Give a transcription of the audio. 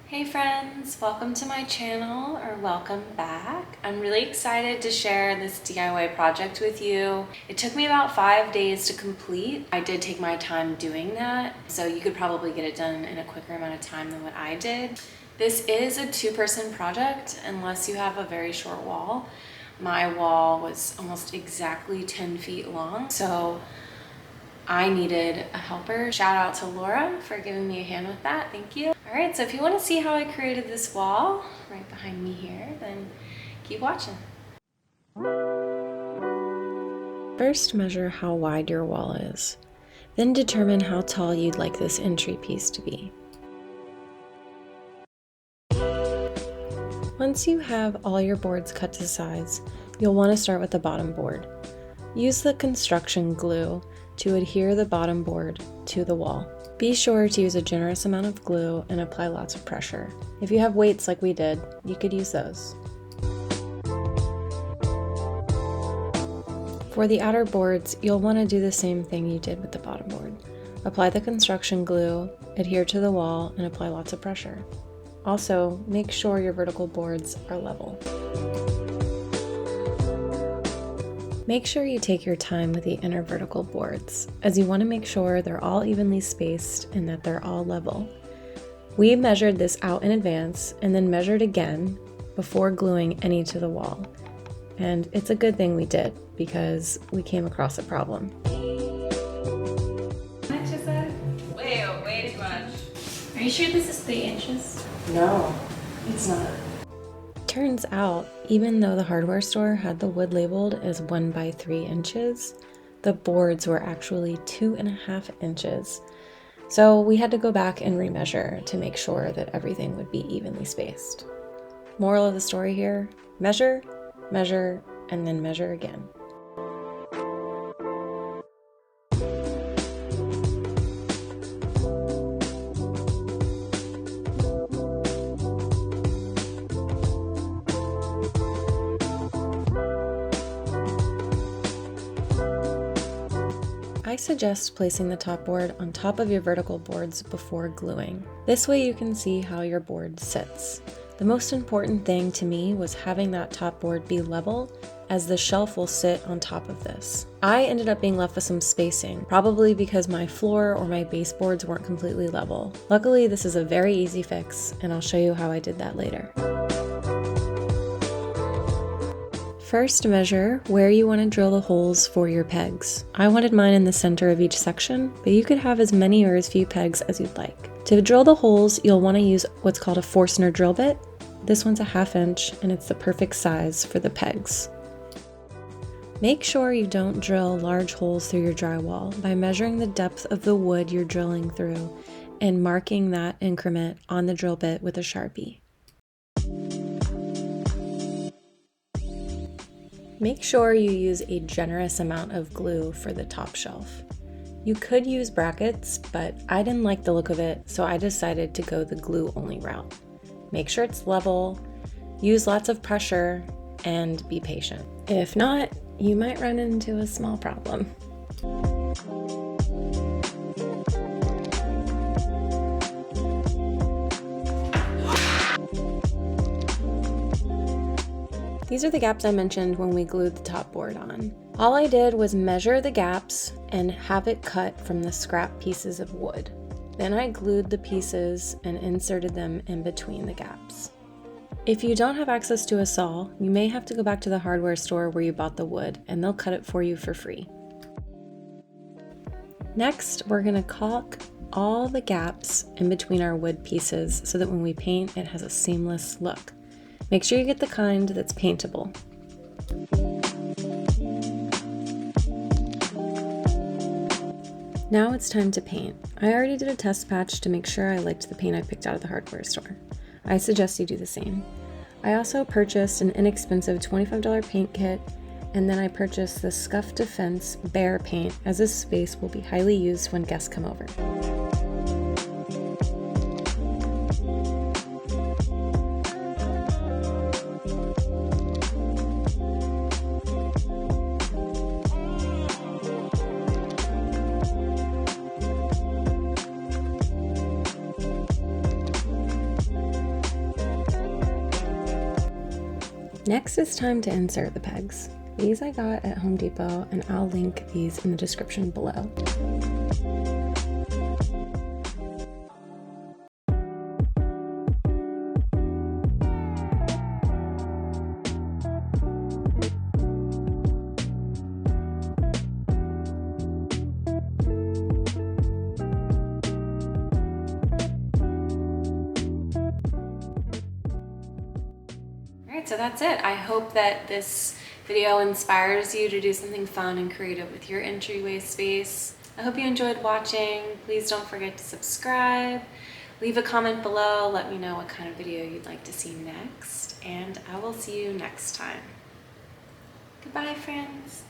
Hey friends, welcome to my channel, or welcome back. I'm really excited to share this DIY project with you. It took me about 5 days to complete. I did take my time doing that, so you could probably get it done in a quicker amount of time than what I did. This is a two-person project unless you have a very short wall. My wall was almost exactly 10 feet long, so I needed a helper. Shout out to Laura for giving me a hand with that. Thank you. All right, so if you want to see how I created this wall right behind me here, then keep watching. First, measure how wide your wall is. Then determine how tall you'd like this entry piece to be. Once you have all your boards cut to size, you'll want to start with the bottom board. Use the construction glue to adhere the bottom board to the wall. Be sure to use a generous amount of glue and apply lots of pressure. If you have weights like we did, you could use those. For the outer boards, you'll want to do the same thing you did with the bottom board. Apply the construction glue, adhere to the wall, and apply lots of pressure. Also, make sure your vertical boards are level. Make sure you take your time with the inner vertical boards, as you want to make sure they're all evenly spaced and that they're all level. We measured this out in advance and then measured again before gluing any to the wall. And it's a good thing we did, because we came across a problem. How much is that? Way too much. Are you sure this is 3 inches? No, it's not. Turns out, even though the hardware store had the wood labeled as 1 by 3 inches, the boards were actually 2.5 inches. So we had to go back and remeasure to make sure that everything would be evenly spaced. Moral of the story here, measure, measure, and then measure again. I suggest placing the top board on top of your vertical boards before gluing. This way you can see how your board sits. The most important thing to me was having that top board be level, as the shelf will sit on top of this. I ended up being left with some spacing, probably because my floor or my baseboards weren't completely level. Luckily, this is a very easy fix, and I'll show you how I did that later. First, measure where you want to drill the holes for your pegs. I wanted mine in the center of each section, but you could have as many or as few pegs as you'd like. To drill the holes, you'll want to use what's called a Forstner drill bit. This one's a 1/2 inch, and it's the perfect size for the pegs. Make sure you don't drill large holes through your drywall by measuring the depth of the wood you're drilling through and marking that increment on the drill bit with a Sharpie. Make sure you use a generous amount of glue for the top shelf. You could use brackets, but I didn't like the look of it, so I decided to go the glue-only route. Make sure it's level, use lots of pressure, and be patient. If not, you might run into a small problem. These are the gaps I mentioned when we glued the top board on. All I did was measure the gaps and have it cut from the scrap pieces of wood. Then I glued the pieces and inserted them in between the gaps. If you don't have access to a saw, you may have to go back to the hardware store where you bought the wood, and they'll cut it for you for free. Next, we're going to caulk all the gaps in between our wood pieces so that when we paint, it has a seamless look. Make sure you get the kind that's paintable. Now it's time to paint. I already did a test patch to make sure I liked the paint I picked out of the hardware store. I suggest you do the same. I also purchased an inexpensive $25 paint kit, and then I purchased the Scuff Defense Behr paint, as this space will be highly used when guests come over. Next, it's time to insert the pegs. These I got at Home Depot, and I'll link these in the description below. So that's it. I hope that this video inspires you to do something fun and creative with your entryway space. I hope you enjoyed watching. Please don't forget to subscribe. Leave a comment below. Let me know what kind of video you'd like to see next. And I will see you next time. Goodbye, friends.